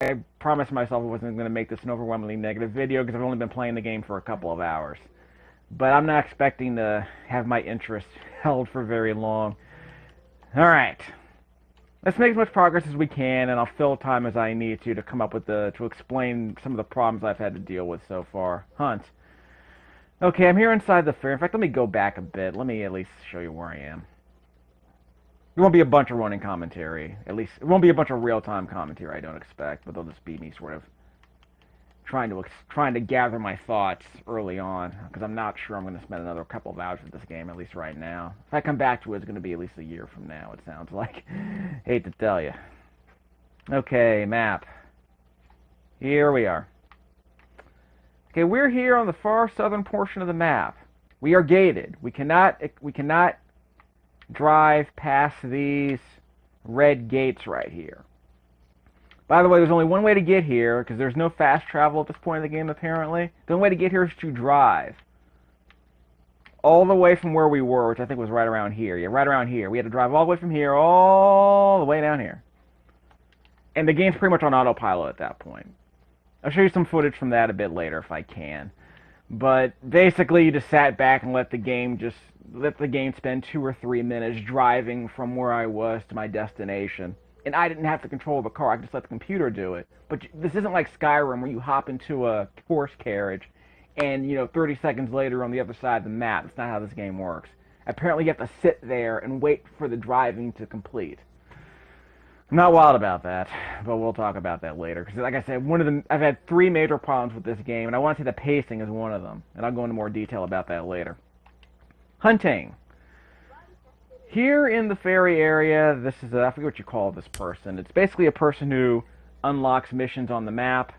I promised myself I wasn't going to make this an overwhelmingly negative video because I've only been playing the game for a couple of hours. But I'm not expecting to have my interest held for very long. Alright. Let's make as much progress as we can, and I'll fill time as I need to come up with to explain some of the problems I've had to deal with so far. Hunt. Okay, I'm here inside the fair. In fact, let me go back a bit. Let me at least show you where I am. There won't be a bunch of running commentary. At least, it won't be a bunch of real-time commentary, I don't expect, but they'll just be me sort of trying to gather my thoughts early on, because I'm not sure I'm going to spend another couple of hours with this game, at least right now. If I come back to it, it's going to be at least a year from now, it sounds like. Hate to tell you. Okay, map. Here we are. Okay, we're here on the far southern portion of the map. We are gated. We cannot drive past these red gates right here. By the way, there's only one way to get here, because there's no fast travel at this point in the game, apparently. The only way to get here is to drive. All the way from where we were, which I think was right around here. Yeah, right around here. We had to drive all the way from here, all the way down here. And the game's pretty much on autopilot at that point. I'll show you some footage from that a bit later, if I can. But basically, you just sat back and let the game spend 2 or 3 minutes driving from where I was to my destination. And I didn't have to control the car. I could just let the computer do it. But this isn't like Skyrim where you hop into a horse carriage and, 30 seconds later on the other side of the map. That's not how this game works. Apparently you have to sit there and wait for the driving to complete. I'm not wild about that, but we'll talk about that later. Because like I said, I've had 3 major problems with this game, and I want to say the pacing is one of them. And I'll go into more detail about that later. Hunting. Here in the ferry area, this is I forget what you call this person. It's basically a person who unlocks missions on the map,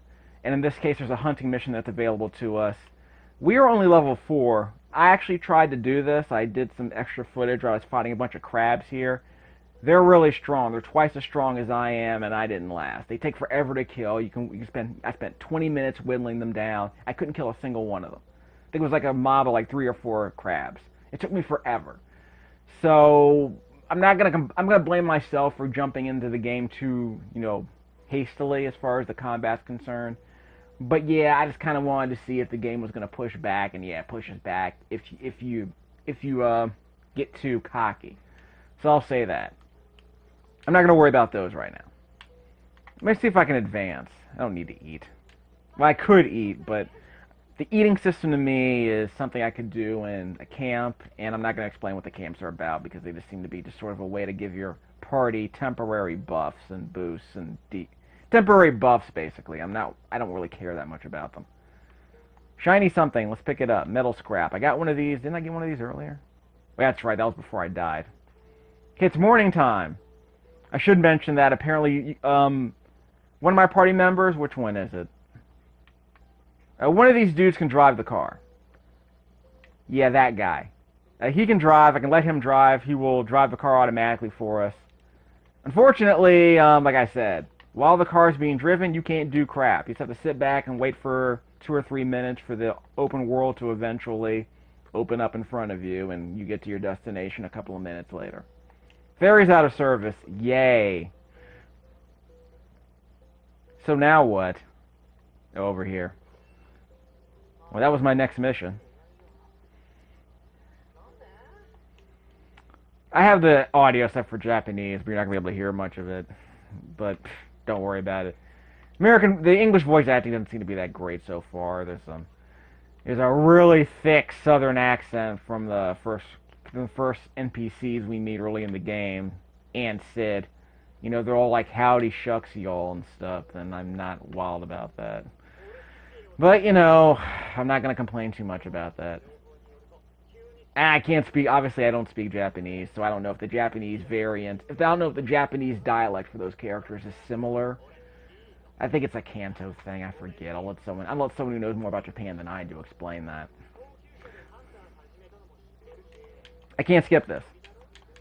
and in this case there's a hunting mission that's available to us. We are only level 4. I actually tried to do this. I did some extra footage where I was fighting a bunch of crabs here. They're really strong. They're twice as strong as I am, and I didn't last. They take forever to kill. I spent 20 minutes whittling them down. I couldn't kill a single one of them. I think it was like a mob of like 3 or 4 crabs. It took me forever. So I'm gonna blame myself for jumping into the game too, hastily as far as the combat's concerned. But yeah, I just kind of wanted to see if the game was gonna push back, and yeah, it pushes back if you get too cocky. So I'll say that. I'm not gonna worry about those right now. Let me see if I can advance. I don't need to eat. Well, I could eat, but the eating system to me is something I could do in a camp, and I'm not going to explain what the camps are about because they just seem to be just sort of a way to give your party temporary buffs and boosts and temporary buffs, basically. I don't really care that much about them. Shiny something. Let's pick it up. Metal scrap. I got one of these. Didn't I get one of these earlier? Well, that's right. That was before I died. Okay, it's morning time. I should mention that apparently one of my party members, which one is it? One of these dudes can drive the car. Yeah, that guy. He can drive. I can let him drive. He will drive the car automatically for us. Unfortunately, like I said, while the car is being driven, you can't do crap. You just have to sit back and wait for 2 or 3 minutes for the open world to eventually open up in front of you, and you get to your destination a couple of minutes later. Ferry's out of service. Yay. So now what? Over here. Well, that was my next mission. I have the audio set for Japanese, but you're not going to be able to hear much of it. But don't worry about it. The English voice acting doesn't seem to be that great so far. There's a really thick southern accent from the first NPCs we meet early in the game, and Sid. They're all like, howdy shucks y'all and stuff, and I'm not wild about that. But, I'm not going to complain too much about that. I can't speak, obviously I don't speak Japanese, so I don't know if the Japanese Japanese dialect for those characters is similar. I think it's a Kanto thing, I forget. I'll let someone who knows more about Japan than I do explain that. I can't skip this.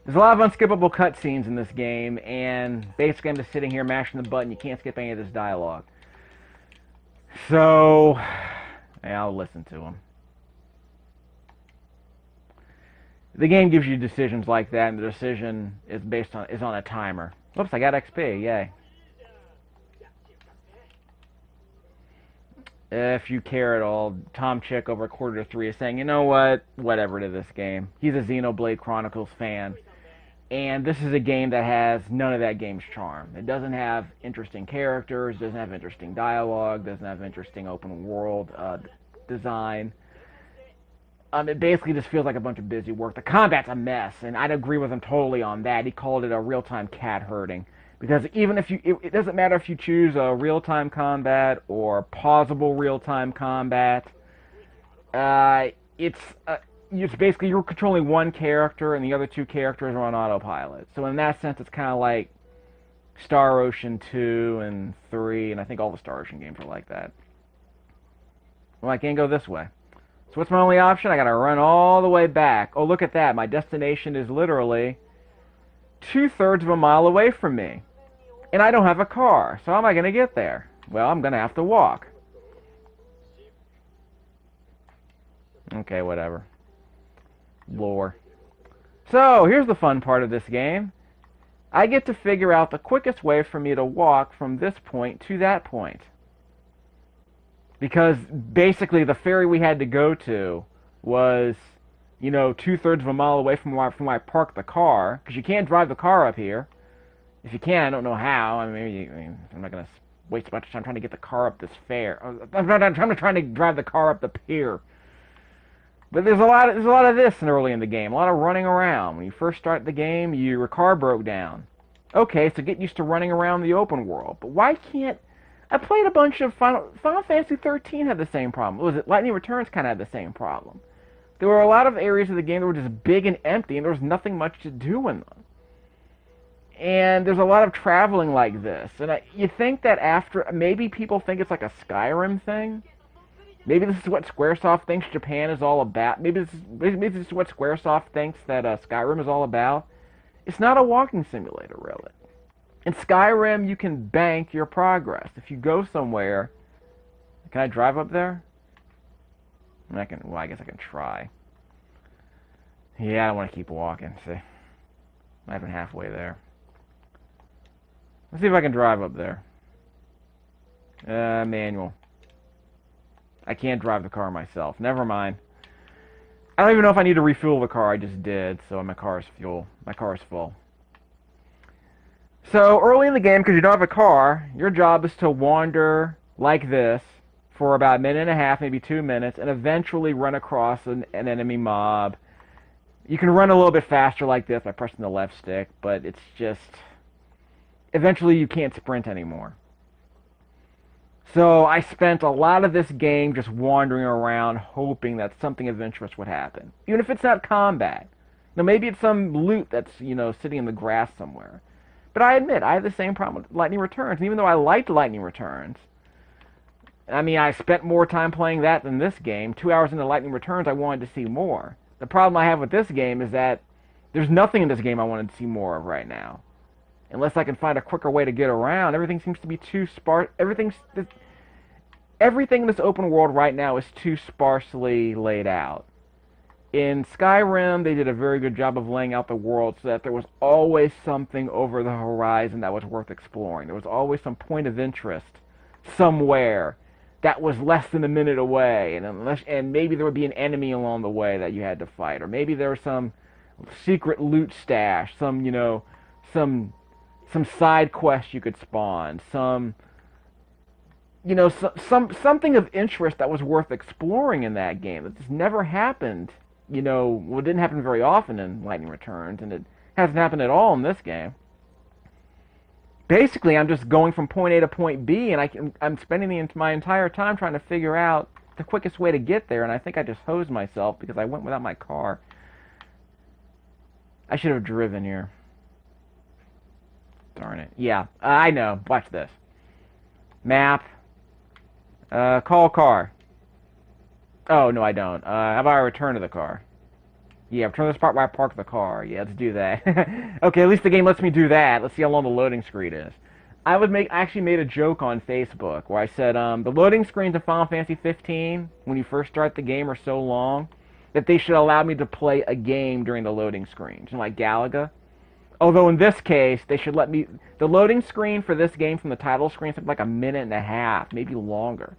There's a lot of unskippable cutscenes in this game, and basically I'm just sitting here mashing the button. You can't skip any of this dialogue. So, yeah, I'll listen to him. The game gives you decisions like that, and the decision is on a timer. Whoops, I got XP, yay. If you care at all, Tom Chick over Quarter to Three is saying, you know what, whatever to this game. He's a Xenoblade Chronicles fan, and this is a game that has none of that game's charm. It doesn't have interesting characters, doesn't have interesting dialogue, doesn't have interesting open world design. It basically just feels like a bunch of busy work. The combat's a mess, and I'd agree with him totally on that. He called it a real-time cat herding. Because even if it doesn't matter if you choose a real-time combat or pausable real-time combat, it's basically you're controlling one character and the other two characters are on autopilot. So in that sense, it's kind of like Star Ocean 2 and 3, and I think all the Star Ocean games are like that. Well, I can't go this way. So what's my only option? I gotta run all the way back. Oh, look at that. My destination is literally 2/3 of a mile away from me. And I don't have a car. So how am I gonna get there? Well, I'm gonna have to walk. Okay, whatever. Lore. So, here's the fun part of this game. I get to figure out the quickest way for me to walk from this point to that point. Because basically the ferry we had to go to was, 2/3 of a mile away from where I parked the car. Because you can't drive the car up here. If you can, I don't know how. I'm not going to waste a bunch of time trying to get the car up this fair. I'm trying to drive the car up the pier. But there's a lot of this early in the game. A lot of running around. When you first start the game, your car broke down. Okay, so get used to running around the open world. But why can't... I played a bunch of Final Fantasy 13 had the same problem. Was it Lightning Returns kind of had the same problem? There were a lot of areas of the game that were just big and empty, and there was nothing much to do in them. And there's a lot of traveling like this. And you think that after... Maybe people think it's like a Skyrim thing? Maybe this is what Squaresoft thinks Japan is all about. Maybe this is what Squaresoft thinks that Skyrim is all about. It's not a walking simulator, really. In Skyrim, you can bank your progress. If you go somewhere... Can I drive up there? I guess I can try. Yeah, I don't want to keep walking, see. Not even halfway there. Let's see if I can drive up there. Manual. I can't drive the car myself. Never mind. I don't even know if I need to refuel the car. I just did, so my car is full. So, early in the game, because you don't have a car, your job is to wander like this for about a minute and a half, maybe 2 minutes, and eventually run across an enemy mob. You can run a little bit faster like this by pressing the left stick, but it's just... Eventually, you can't sprint anymore. So I spent a lot of this game just wandering around hoping that something adventurous would happen. Even if it's not combat. Now maybe it's some loot that's, sitting in the grass somewhere. But I admit, I have the same problem with Lightning Returns. And even though I liked Lightning Returns, I spent more time playing that than this game. 2 hours into Lightning Returns, I wanted to see more. The problem I have with this game is that there's nothing in this game I wanted to see more of right now. Unless I can find a quicker way to get around. Everything seems to be too sparse. Everything in this open world right now is too sparsely laid out. In Skyrim, they did a very good job of laying out the world so that there was always something over the horizon that was worth exploring. There was always some point of interest somewhere that was less than a minute away, and maybe there would be an enemy along the way that you had to fight, or maybe there was some secret loot stash, some side quest you could spawn, something of interest that was worth exploring in that game. That just never happened. It didn't happen very often in Lightning Returns, and it hasn't happened at all in this game. Basically, I'm just going from point A to point B, and I'm spending my entire time trying to figure out the quickest way to get there, and I think I just hosed myself because I went without my car. I should have driven here. Darn it. Yeah, I know. Watch this. Map. Call car. Oh, no, I don't. How about I return to the car? Yeah, return to the spot where I parked the car. Yeah, let's do that. Okay, at least the game lets me do that. Let's see how long the loading screen is. I actually made a joke on Facebook where I said, the loading screens in Final Fantasy 15, when you first start the game, are so long that they should allow me to play a game during the loading screens, like Galaga. Although in this case, they should let me... The loading screen for this game from the title screen is like a minute and a half, maybe longer.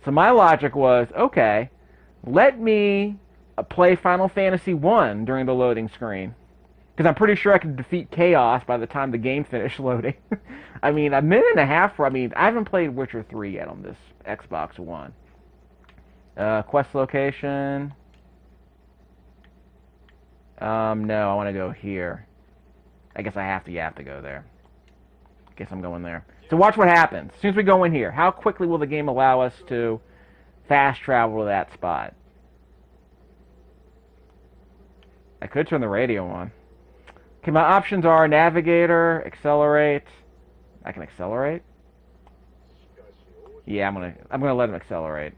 So my logic was, okay, let me play Final Fantasy 1 during the loading screen. Because I'm pretty sure I could defeat Chaos by the time the game finished loading. I mean, a minute and a half I haven't played Witcher 3 yet on this Xbox One. Quest location. No, I want to go here. I guess I have to go there. Guess I'm going there. So watch what happens. As soon as we go in here, how quickly will the game allow us to fast travel to that spot? I could turn the radio on. Okay, my options are navigator, accelerate. I can accelerate? Yeah, I'm gonna let him accelerate.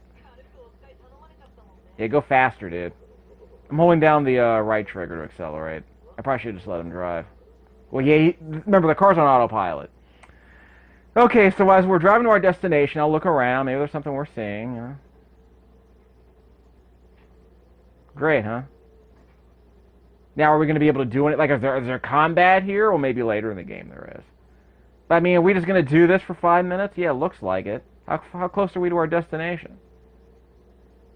Yeah, go faster, dude. I'm holding down the right trigger to accelerate. I probably should just let him drive. Well, yeah, remember the car's on autopilot. Okay, so as we're driving to our destination, I'll look around. Maybe there's something we're seeing. Great, huh? Now, are we going to be able to do it? Like, is there combat here? Or maybe later in the game there is. But, I mean, are we just going to do this for 5 minutes? Yeah, it looks like it. How close are we to our destination?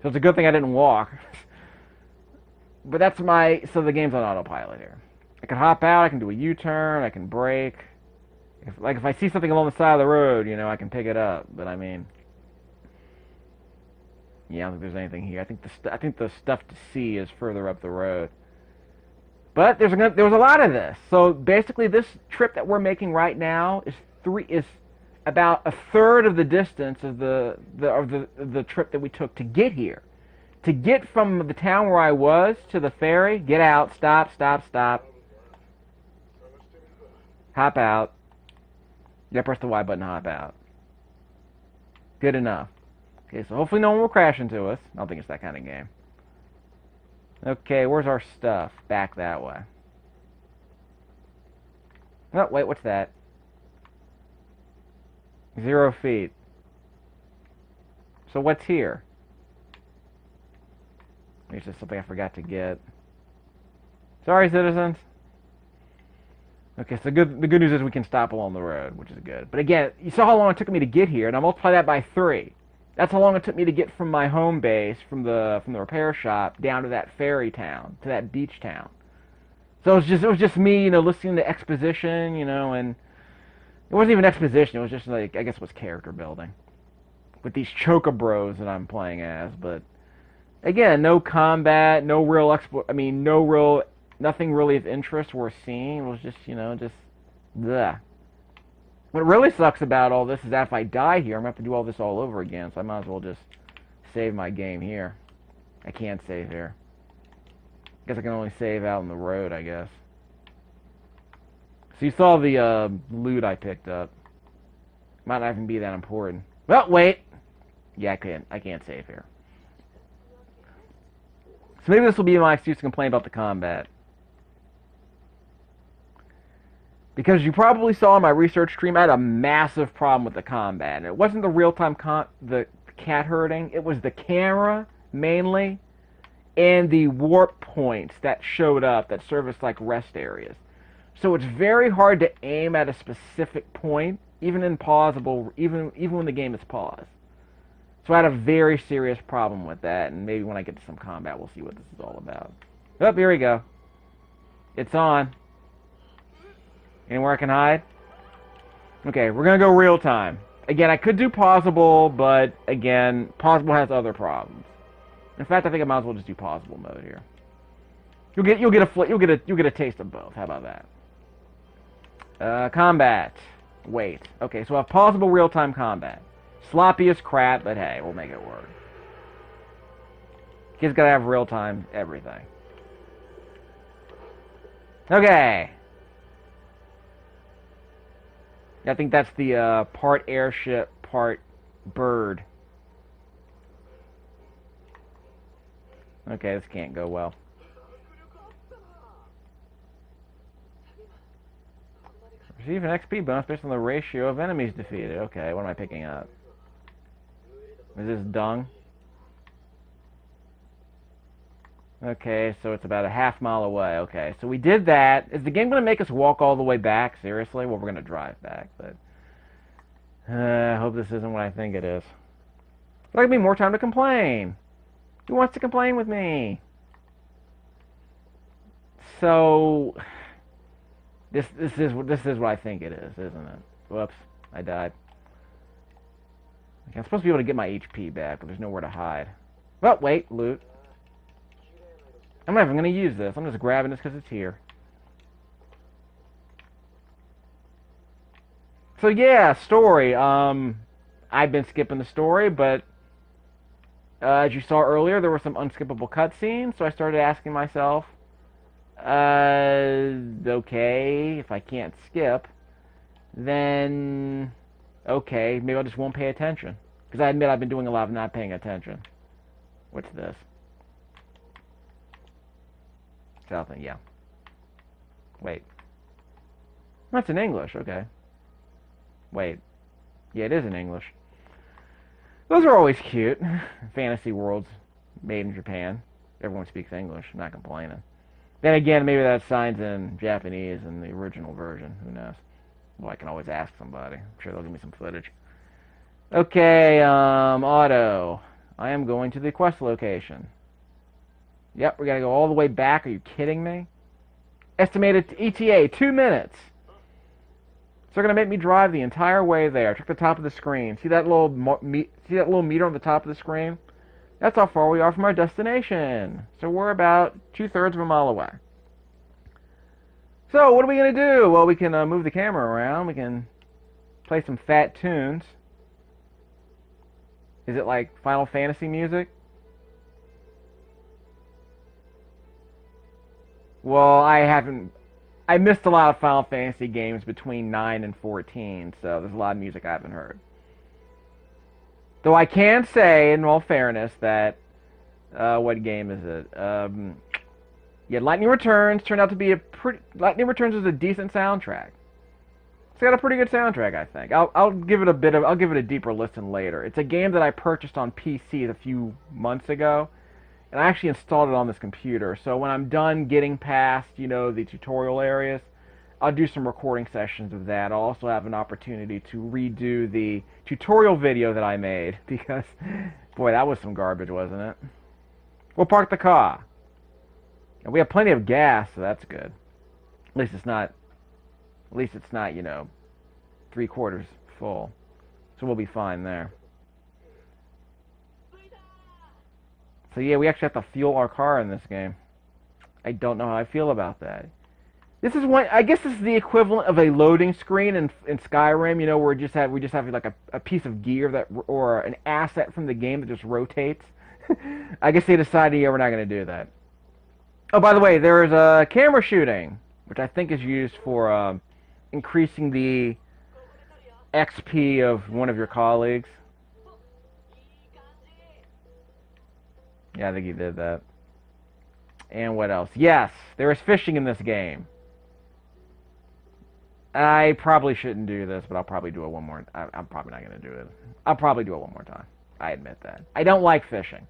So it's a good thing I didn't walk. But that's so the game's on autopilot here. I can hop out, I can do a U-turn, I can brake. If I see something along the side of the road, you know, I can pick it up. But, I mean... Yeah, I don't think there's anything here. I think the stuff to see is further up the road. But there was a lot of this. So basically, this trip that we're making right now is about a third of the distance of the trip that we took to get here. To get from the town where I was to the ferry, get out, stop. Hop out. Yeah, press the Y button to hop out. Good enough. Okay, so hopefully no one will crash into us. I don't think it's that kind of game. Okay, where's our stuff? Back that way. Oh, wait, what's that? 0 feet. So what's here? It's just something I forgot to get. Sorry, citizens. Okay, so the good news is we can stop along the road, which is good. But again, you saw how long it took me to get here, and I multiply that by 3. That's how long it took me to get from my home base, from the repair shop, down to that ferry town, to that beach town. So it was just me, you know, listening to exposition, you know, and it wasn't even exposition. It was just like, I guess it was character building with these Chocobos that I'm playing as. But again, no combat, no real nothing really of interest worth seeing. It was just, you know, just bleh. What really sucks about all this is that if I die here, I'm going to have to do all this all over again, so I might as well just save my game here. I can't save here. I guess I can only save out on the road, I guess. So you saw the loot I picked up. Might not even be that important. Well, wait! Yeah, I can't save here. So maybe this will be my excuse to complain about the combat. Because you probably saw in my research stream, I had a massive problem with the combat. And it wasn't the real-time the cat herding. It was the camera, mainly, and the warp points that showed up that serve as like rest areas. So it's very hard to aim at a specific point, even in pausable, even when the game is paused. So I had a very serious problem with that, and maybe when I get to some combat, we'll see what this is all about. Oh, here we go. It's on. Anywhere I can hide? Okay, we're going to go real time. Again, I could do pausable, but again, pausable has other problems. In fact, I think I might as well just do pausable mode here. You'll get a taste of both. How about that? Combat. Wait. Okay, so I have pausable real-time combat. Sloppy as crap, but hey, we'll make it work. Kids gotta have real-time everything. Okay. I think that's the part airship, part bird. Okay, this can't go well. Receive an XP bonus based on the ratio of enemies defeated. Okay, what am I picking up? Is this dung? Okay, so it's about a half-mile away. Okay, so we did that. Is the game going to make us walk all the way back? Seriously? Well, we're going to drive back, but... I hope this isn't what I think it is. There'll be more time to complain. Who wants to complain with me? So this is what I think it is, isn't it? Whoops, I died. Okay, I'm supposed to be able to get my HP back, but there's nowhere to hide. Well, wait, loot. I'm not even going to use this. I'm just grabbing this because it's here. So yeah, story. I've been skipping the story, but as you saw earlier, there were some unskippable cutscenes, so I started asking myself, okay, if I can't skip, then, okay, maybe I just won't pay attention. Because I admit I've been doing a lot of not paying attention. What's this? Something, yeah. Wait. That's in English, okay. Wait. Yeah, it is in English. Those are always cute. Fantasy worlds made in Japan. Everyone speaks English. I'm not complaining. Then again, maybe that sign's in Japanese in the original version. Who knows? Well, I can always ask somebody. I'm sure they'll give me some footage. Okay, auto. I am going to the quest location. Yep, we gotta go all the way back. Are you kidding me? Estimated ETA, 2 minutes. So they're gonna make me drive the entire way there. Check the top of the screen. See that little meter on the top of the screen? That's how far we are from our destination. So we're about 2/3 of a mile away. So what are we gonna do? Well, we can move the camera around. We can play some fat tunes. Is it like Final Fantasy music? Well, I missed a lot of Final Fantasy games between 9 and 14, so there's a lot of music I haven't heard. Though I can say, in all fairness, that, what game is it? Yeah, Lightning Returns turned out to be Lightning Returns is a decent soundtrack. It's got a pretty good soundtrack, I think. I'll give it a deeper listen later. It's a game that I purchased on PC a few months ago, and I actually installed it on this computer. So when I'm done getting past, the tutorial areas, I'll do some recording sessions of that. I'll also have an opportunity to redo the tutorial video that I made, because, boy, that was some garbage, wasn't it? We'll park the car. And we have plenty of gas, so that's good. At least it's not, 3/4 full. So we'll be fine there. So yeah, we actually have to fuel our car in this game. I don't know how I feel about that. This is I guess this is the equivalent of a loading screen in Skyrim, where we just have like a piece of gear or an asset from the game that just rotates. I guess they decided, yeah, we're not going to do that. Oh, by the way, there is a camera shooting, which I think is used for increasing the XP of one of your colleagues. Yeah, I think he did that. And what else? Yes, there is fishing in this game. I probably shouldn't do this, but I'll probably do it one more. I'm probably not going to do it. I'll probably do it one more time. I admit that. I don't like fishing.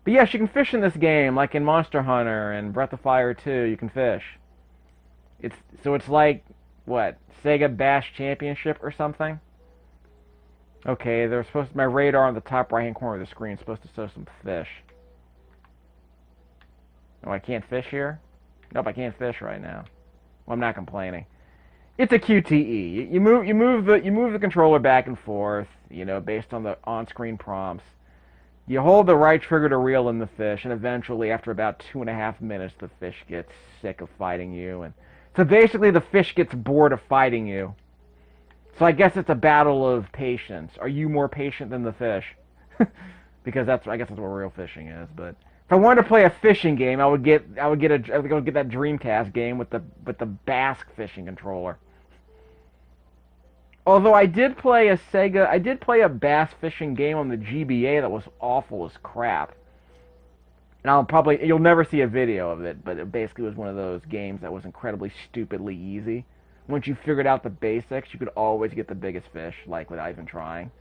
But yes, you can fish in this game, like in Monster Hunter and Breath of Fire 2, you can fish. It's like, what, Sega Bash Championship or something? Okay, my radar on the top right-hand corner of the screen is supposed to show some fish. Oh, I can't fish here? Nope, I can't fish right now. Well, I'm not complaining. It's a QTE. You move the controller back and forth, based on the on-screen prompts. You hold the right trigger to reel in the fish, and eventually, after about 2.5 minutes, the fish gets sick of fighting you, and so basically the fish gets bored of fighting you. So I guess it's a battle of patience. Are you more patient than the fish? Because I guess that's what real fishing is. But if I wanted to play a fishing game, I would get that Dreamcast game with the Basque fishing controller. Although I did play a bass fishing game on the GBA that was awful as crap. And you'll never see a video of it, but it basically was one of those games that was incredibly stupidly easy. Once you figured out the basics, you could always get the biggest fish, like without even trying.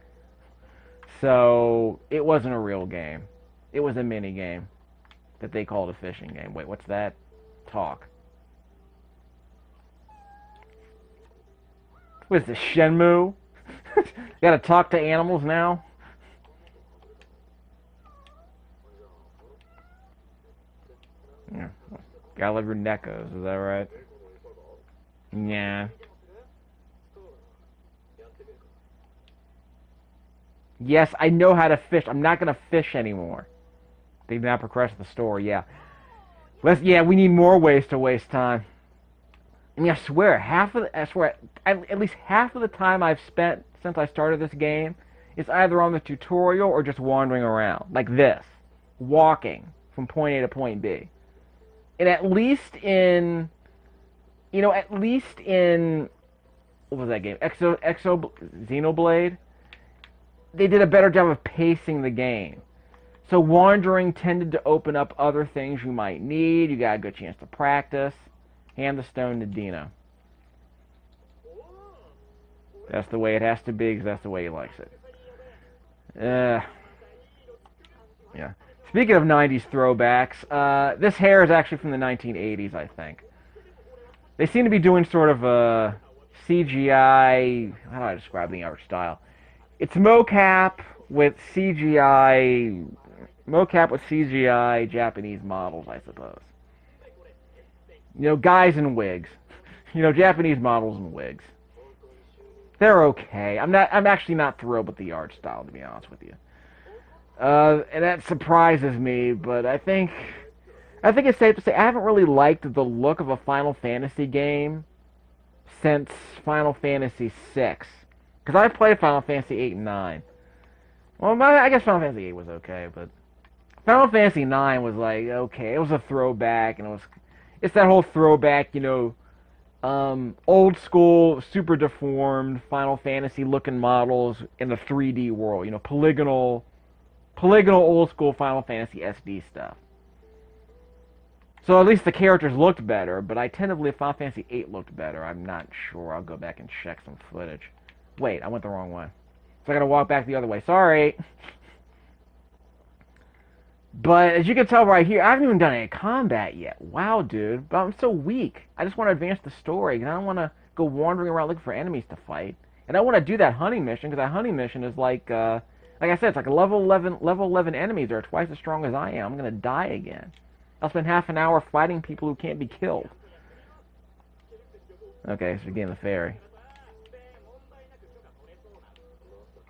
So, it wasn't a real game. It was a mini game that they called a fishing game. Wait, what's that? Talk. What is this, Shenmue? You gotta talk to animals now? Yeah. Gotta love your Neckos, is that right? Yeah. Yes, I know how to fish. I'm not gonna fish anymore. They did not progress the store, yeah. Yeah, we need more ways to waste time. I mean, I swear, at least half of the time I've spent since I started this game is either on the tutorial or just wandering around, like this, walking from point A to point B. And at least in, what was that game? Xenoblade? They did a better job of pacing the game. So wandering tended to open up other things you might need. You got a good chance to practice. Hand the stone to Dino. That's the way it has to be, because that's the way he likes it. Yeah. Speaking of 90s throwbacks, this hair is actually from the 1980s, I think. They seem to be doing sort of a CGI... How do I describe the art style? It's mocap with CGI... Mocap with CGI Japanese models, I suppose. You know, guys in wigs. You know, Japanese models in wigs. They're okay. I'm actually not thrilled with the art style, to be honest with you. And that surprises me, but I think it's safe to say I haven't really liked the look of a Final Fantasy game since Final Fantasy VI. Because I played Final Fantasy 8 and 9. Well, I guess Final Fantasy 8 was okay, but Final Fantasy 9 was like, okay, it was a throwback, and it's that whole throwback, you know, old school, super deformed Final Fantasy looking models in a 3D world, you know, polygonal old school Final Fantasy SD stuff. So at least the characters looked better, but I tend to believe Final Fantasy 8 looked better. I'm not sure. I'll go back and check some footage. Wait, I went the wrong way. So I gotta walk back the other way. Sorry. But as you can tell right here, I haven't even done any combat yet. Wow, dude. But I'm so weak. I just want to advance the story, and I don't want to go wandering around looking for enemies to fight. And I want to do that hunting mission, because that hunting mission is like I said, it's like a level 11 enemies that are twice as strong as I am. I'm going to die again. I'll spend half an hour fighting people who can't be killed. Okay, so we're getting the ferry.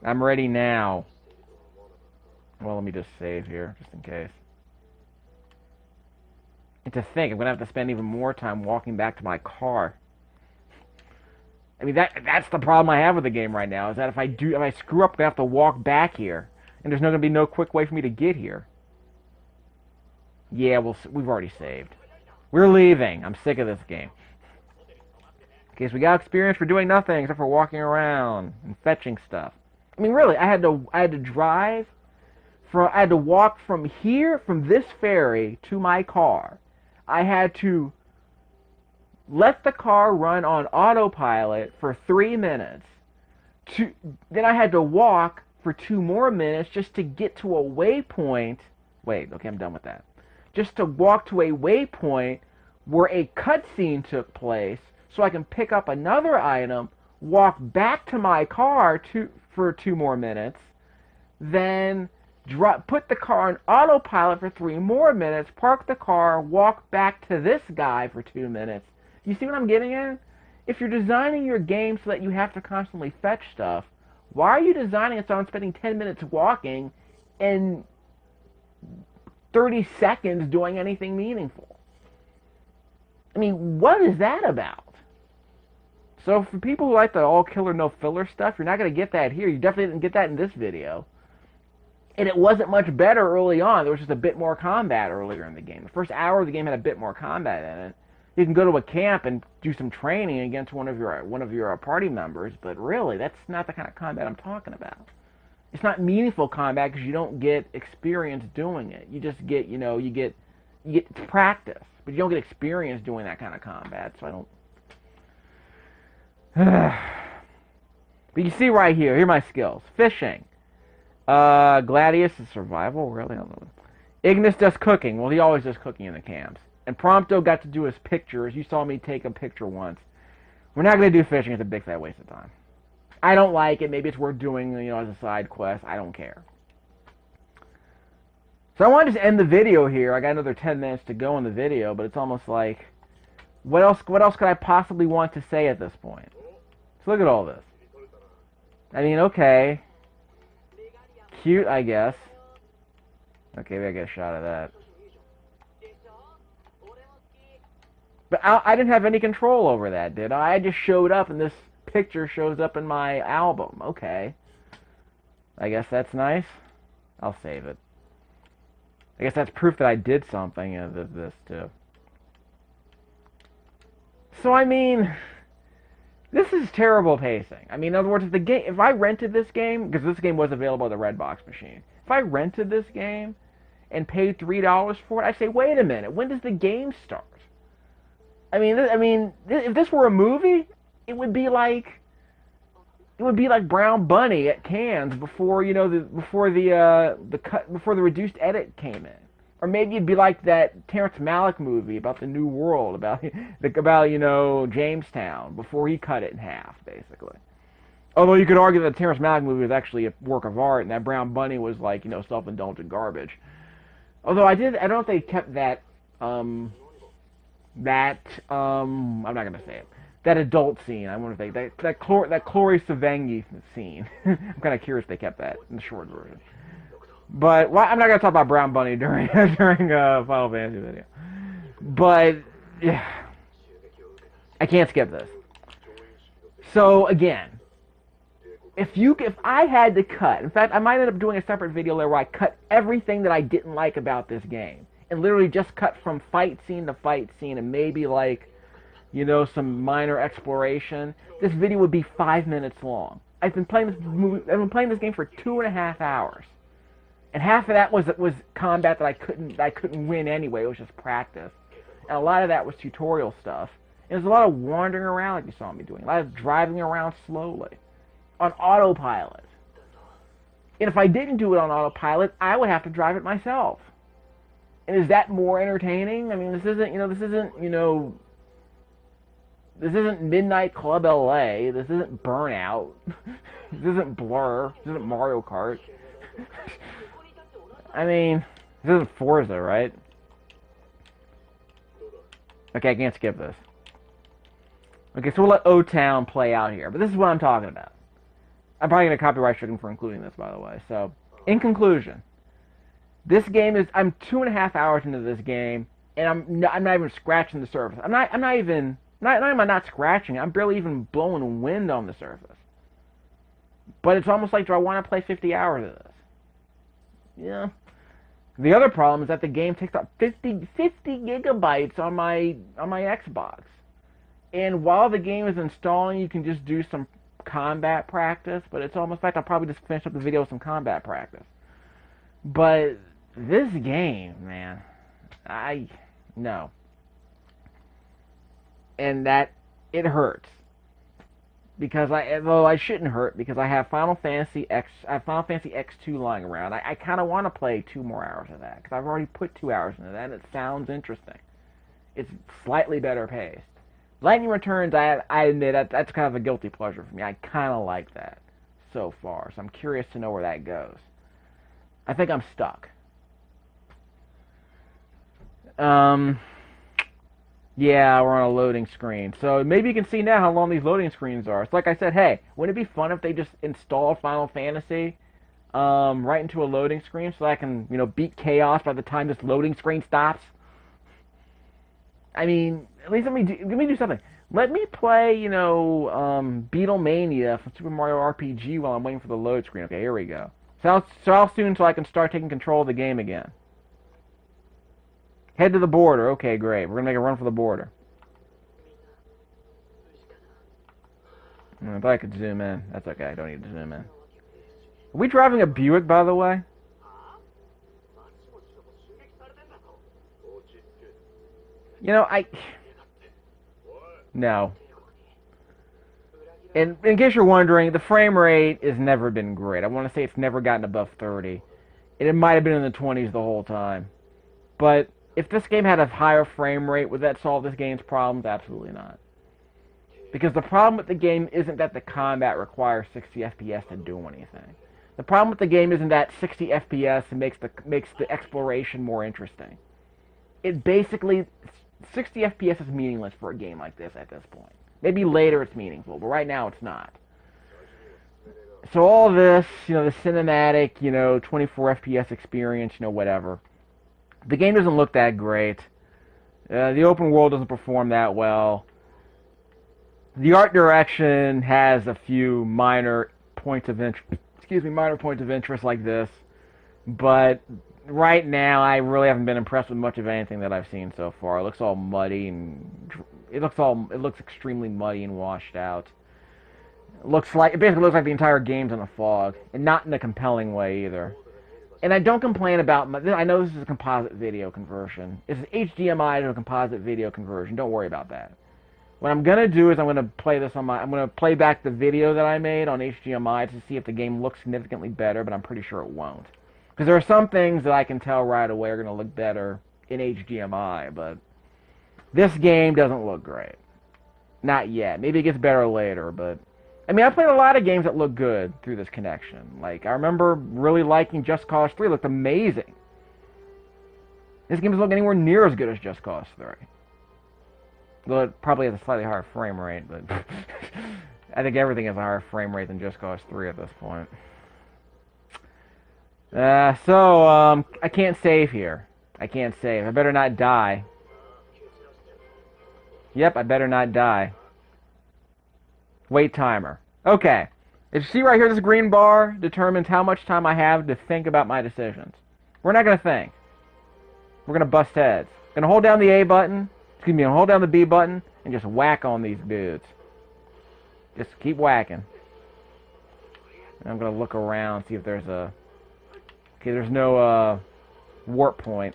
I'm ready now. Well, let me just save here, just in case. And to think, I'm going to have to spend even more time walking back to my car. I mean, that's the problem I have with the game right now, is that if I screw up, I'm going to have to walk back here. And there's going to be no quick way for me to get here. Yeah, we've already saved. We're leaving. I'm sick of this game. Okay, so we got experience for doing nothing except for walking around and fetching stuff. I mean, really, I had to walk from here, from this ferry, to my car. I had to let the car run on autopilot for 3 minutes. Then I had to walk for 2 more minutes just to get to a waypoint. Wait, okay, I'm done with that. Just to walk to a waypoint where a cutscene took place so I can pick up another item, walk back to my car for 2 more minutes, then put the car on autopilot for 3 more minutes, park the car, walk back to this guy for 2 minutes. You see what I'm getting at? If you're designing your game so that you have to constantly fetch stuff, why are you designing it so I'm spending 10 minutes walking and 30 seconds doing anything meaningful? I mean, what is that about? So for people who like the all killer no filler stuff, you're not going to get that here. You definitely didn't get that in this video. And it wasn't much better early on. There was just a bit more combat earlier in the game. The first hour of the game had a bit more combat in it. You can go to a camp and do some training against one of your party members, but really, that's not the kind of combat I'm talking about. It's not meaningful combat because you don't get experience doing it. You just get, you get practice, but you don't get experience doing that kind of combat. So I don't. But you see right here are my skills: fishing. Gladius is survival, really? I don't know. Ignis does cooking. Well, he always does cooking in the camps. And Prompto got to do his pictures. You saw me take a picture once. We're not going to do fishing. It's a big fat waste of time. I don't like it. Maybe it's worth doing, as a side quest. I don't care. So I want to just end the video here. I got another 10 minutes to go in the video, but it's almost like, what else could I possibly want to say at this point? So look at all this. I mean, okay. Cute, I guess. Okay, maybe I get a shot of that. But I didn't have any control over that, did I? I just showed up and this picture shows up in my album. Okay. I guess that's nice. I'll save it. I guess that's proof that I did something of this too. So I mean, this is terrible pacing. I mean, in other words, if I rented this game, because this game was available on the Redbox machine, if I rented this game and paid $3 for it, I'd say, wait a minute, when does the game start? I mean, if this were a movie, it would be like Brown Bunny at Cannes before before the reduced edit came in, or maybe it'd be like that Terrence Malick movie about the New World about Jamestown before he cut it in half, basically. Although you could argue that the Terrence Malick movie was actually a work of art, and that Brown Bunny was like self-indulgent garbage. Although I don't know if they kept that I'm not gonna say it. That adult scene, I wonder if that Chloe Sevigny scene. I'm kind of curious if they kept that in the short version. But I'm not gonna talk about Brown Bunny during Final Fantasy video. But yeah, I can't skip this. So again, if I had to cut, in fact, I might end up doing a separate video there where I cut everything that I didn't like about this game, and literally just cut from fight scene to fight scene, and maybe some minor exploration. This video would be 5 minutes long. I've been playing this game for 2.5 hours, and half of that was combat that I couldn't win anyway. It was just practice, and a lot of that was tutorial stuff. And there's a lot of wandering around, like you saw me doing, a lot of driving around slowly on autopilot. And if I didn't do it on autopilot, I would have to drive it myself. And is that more entertaining? I mean, this isn't Midnight Club LA. This isn't Burnout. This isn't Blur. This isn't Mario Kart. I mean, this isn't Forza, right? Okay, I can't skip this. Okay, so we'll let O-Town play out here. But this is what I'm talking about. I'm probably going to copyright strike him for including this, by the way. So, in conclusion, this game is... I'm 2.5 hours into this game, and I'm not even scratching the surface. I'm not not scratching it. I'm barely even blowing wind on the surface. But it's almost like, do I want to play 50 hours of this? Yeah. The other problem is that the game takes up 50 gigabytes on my Xbox. And while the game is installing, you can just do some combat practice, but it's almost like I'll probably just finish up the video with some combat practice. But this game, man, no. And that, it hurts. Because I shouldn't hurt, because I have Final Fantasy X2 lying around. I kind of want to play 2 more hours of that, because I've already put 2 hours into that, and it sounds interesting. It's slightly better paced. Lightning Returns, I admit, that's kind of a guilty pleasure for me. I kind of like that so far, so I'm curious to know where that goes. I think I'm stuck. Yeah, we're on a loading screen. So maybe you can see now how long these loading screens are. So like I said, hey, wouldn't it be fun if they just installed Final Fantasy right into a loading screen so I can, beat chaos by the time this loading screen stops? I mean, at least let me do something. Let me play, Beatlemania from Super Mario RPG while I'm waiting for the load screen. Okay, here we go. So how soon till I can start taking control of the game again? Head to the border. Okay, great. We're going to make a run for the border. I thought I could zoom in. That's okay. I don't need to zoom in. Are we driving a Buick, by the way? No. And in case you're wondering, the frame rate has never been great. I want to say it's never gotten above 30. And it might have been in the 20s the whole time. But if this game had a higher frame rate, would that solve this game's problems? Absolutely not. Because the problem with the game isn't that the combat requires 60 FPS to do anything. The problem with the game isn't that 60 FPS and makes the exploration more interesting. It basically 60 FPS is meaningless for a game like this at this point. Maybe later it's meaningful, but right now it's not. So all this, you know, the cinematic, you know, 24 FPS experience, you know, whatever. The game doesn't look that great. The open world doesn't perform that well. The art direction has a few minor points of interest like this. But right now, I really haven't been impressed with much of anything that I've seen so far. It looks all muddy and it looks extremely muddy and washed out. It basically looks like the entire game's in a fog, and not in a compelling way either. And I don't complain about I know this is a composite video conversion. It's an HDMI to a composite video conversion. Don't worry about that. What I'm gonna do is I'm gonna play back the video that I made on HDMI to see if the game looks significantly better, but I'm pretty sure it won't. Because there are some things that I can tell right away are gonna look better in HDMI, but this game doesn't look great. Not yet. Maybe it gets better later, but I mean, I played a lot of games that look good through this connection. Like, I remember really liking Just Cause 3. It looked amazing. This game doesn't look anywhere near as good as Just Cause 3. Well, it probably has a slightly higher frame rate, but I think everything has a higher frame rate than Just Cause 3 at this point. I can't save here. I can't save. I better not die. Yep, I better not die. Wait timer. Okay. As you see right here, this green bar determines how much time I have to think about my decisions. We're not going to think. We're going to bust heads. Going to hold down the A button. Excuse me, hold down the B button and just whack on these dudes. Just keep whacking. And I'm going to look around, see if there's a... Okay, there's no warp point.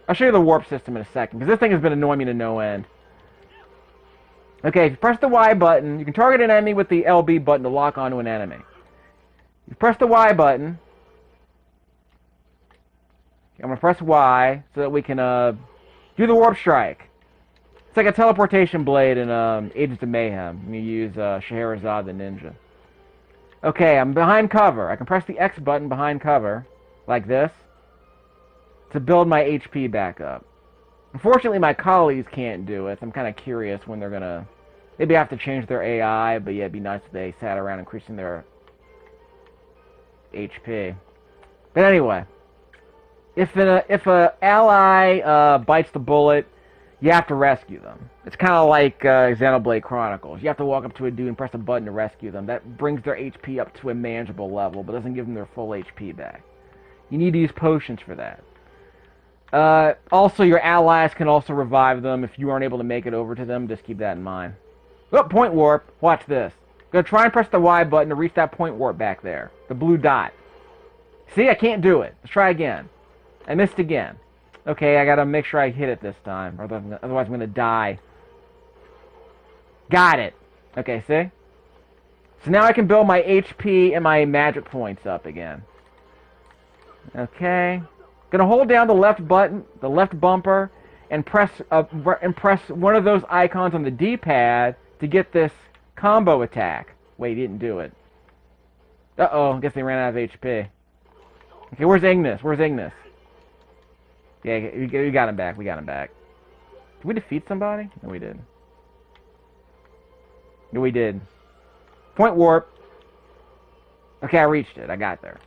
I'll show you the warp system in a second, because this thing has been annoying me to no end. Okay, if you press the Y button, you can target an enemy with the LB button to lock onto an enemy. You press the Y button. I'm going to press Y so that we can do the warp strike. It's like a teleportation blade in Agents of Mayhem. You use Scheherazade the Ninja. Okay, I'm behind cover. I can press the X button behind cover, like this, to build my HP back up. Unfortunately, my colleagues can't do it, so I'm kind of curious when they're going to... Maybe have to change their AI, but yeah, it'd be nice if they sat around increasing their HP. But anyway, if a ally bites the bullet, you have to rescue them. It's kind of like Xenoblade Chronicles. You have to walk up to a dude and press a button to rescue them. That brings their HP up to a manageable level, but doesn't give them their full HP back. You need to use potions for that. Also, your allies can also revive them if you aren't able to make it over to them. Just keep that in mind. Oh, point warp. Watch this. I'm going to try and press the Y button to reach that point warp back there. The blue dot. See, I can't do it. Let's try again. I missed again. Okay, I got to make sure I hit it this time, or otherwise I'm going to die. Got it. Okay, see? So now I can build my HP and my magic points up again. Okay. Gonna hold down the left button, the left bumper, and press one of those icons on the D-pad to get this combo attack. Wait, he didn't do it. Uh-oh, I guess they ran out of HP. Okay, where's Ignis? Where's Ignis? Yeah, we got him back. We got him back. Did we defeat somebody? No, we did. No, we did. Point warp. Okay, I reached it. I got there.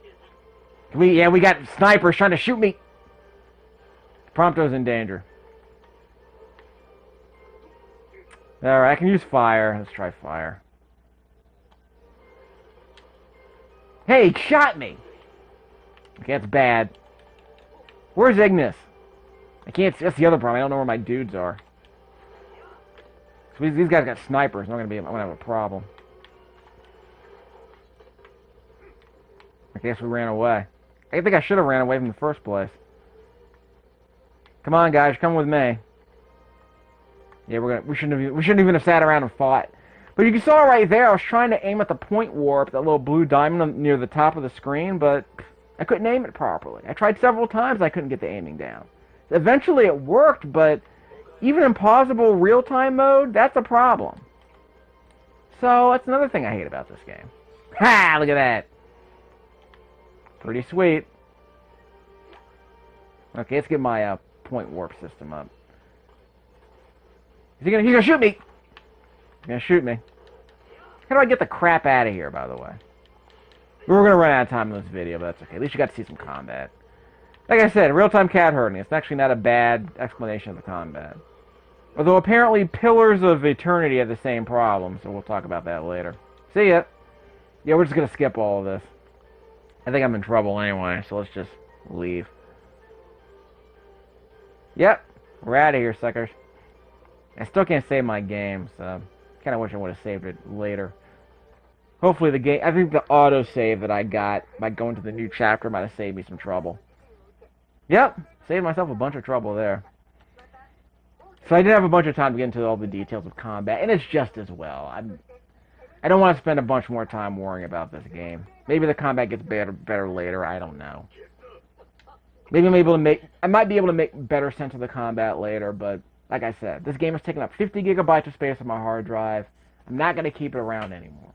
We got snipers trying to shoot me. Prompto's in danger. Alright, I can use fire. Let's try fire. Hey, he shot me! Okay, that's bad. Where's Ignis? I can't see. That's the other problem. I don't know where my dudes are. So these guys got snipers. I'm gonna have a problem. I guess we ran away. I think I should have ran away from the first place. Come on, guys, come with me. Yeah, we shouldn't even have sat around and fought. But you saw right there, I was trying to aim at the point warp, that little blue diamond near the top of the screen, but I couldn't aim it properly. I tried several times, I couldn't get the aiming down. Eventually it worked, but even in pausable real-time mode, that's a problem. So that's another thing I hate about this game. Ha! Look at that. Pretty sweet. Okay, let's get my point warp system up. He's gonna shoot me! He's gonna shoot me. How do I get the crap out of here, by the way? We're gonna run out of time in this video, but that's okay. At least you got to see some combat. Like I said, real-time cat herding. It's actually not a bad explanation of the combat. Although apparently Pillars of Eternity have the same problem, so we'll talk about that later. See ya! Yeah, we're just gonna skip all of this. I think I'm in trouble anyway, so let's just leave. Yep, we're out of here, suckers. I still can't save my game, so kind of wish I would have saved it later. Hopefully the game, I think the autosave that I got by going to the new chapter might have saved me some trouble. Yep, saved myself a bunch of trouble there. So I did have a bunch of time to get into all the details of combat, and it's just as well. I don't want to spend a bunch more time worrying about this game. Maybe the combat gets better later, I don't know. Maybe I might be able to make better sense of the combat later, but like I said, this game has taken up 50 gigabytes of space on my hard drive. I'm not going to keep it around anymore.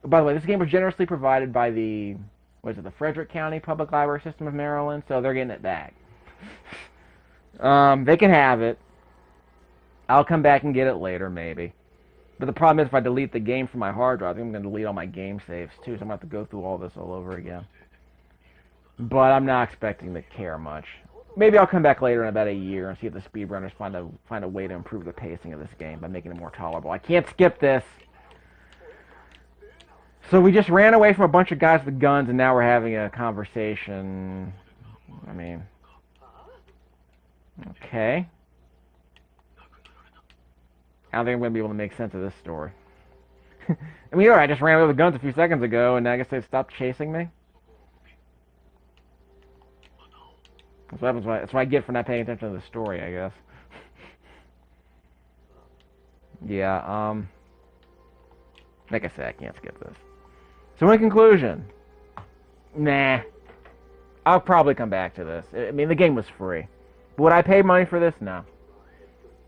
By the way, this game was generously provided by the, the Frederick County Public Library System of Maryland, so they're getting it back. They can have it. I'll come back and get it later, maybe. But the problem is if I delete the game from my hard drive, I think I'm going to delete all my game saves, too, so I'm going to have to go through all this all over again. But I'm not expecting to care much. Maybe I'll come back later in about a year and see if the speedrunners find a way to improve the pacing of this game by making it more tolerable. I can't skip this. So we just ran away from a bunch of guys with guns, and now we're having a conversation. I mean, okay. I don't think I'm going to be able to make sense of this story. I mean, alright, I just ran away with guns a few seconds ago, and I guess they stopped chasing me. That's what I get for not paying attention to the story, I guess. Yeah, like I said, I can't skip this. So in conclusion, nah. I'll probably come back to this. I mean, the game was free. But would I pay money for this? No.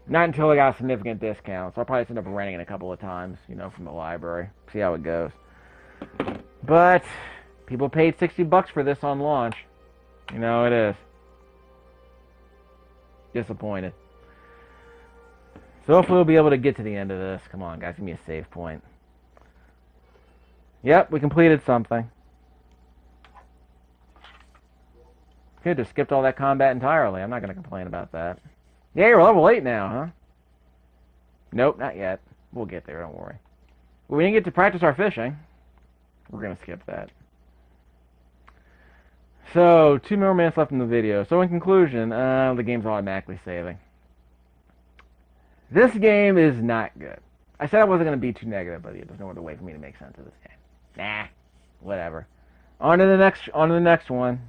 Not until I got a significant discount. So I'll probably end up renting it a couple of times, you know, from the library. See how it goes. But people paid $60 for this on launch. You know, it is. Disappointed. So hopefully we'll be able to get to the end of this. Come on, guys, give me a save point. Yep, we completed something. Could have skipped all that combat entirely. I'm not going to complain about that. Yeah, you're level 8 now, huh? Nope, not yet. We'll get there, don't worry. We didn't get to practice our fishing. We're going to skip that. So, 2 more minutes left in the video. So, in conclusion, the game's automatically saving. This game is not good. I said I wasn't going to be too negative, but there's no other way for me to make sense of this game. Nah, whatever. On to the next one.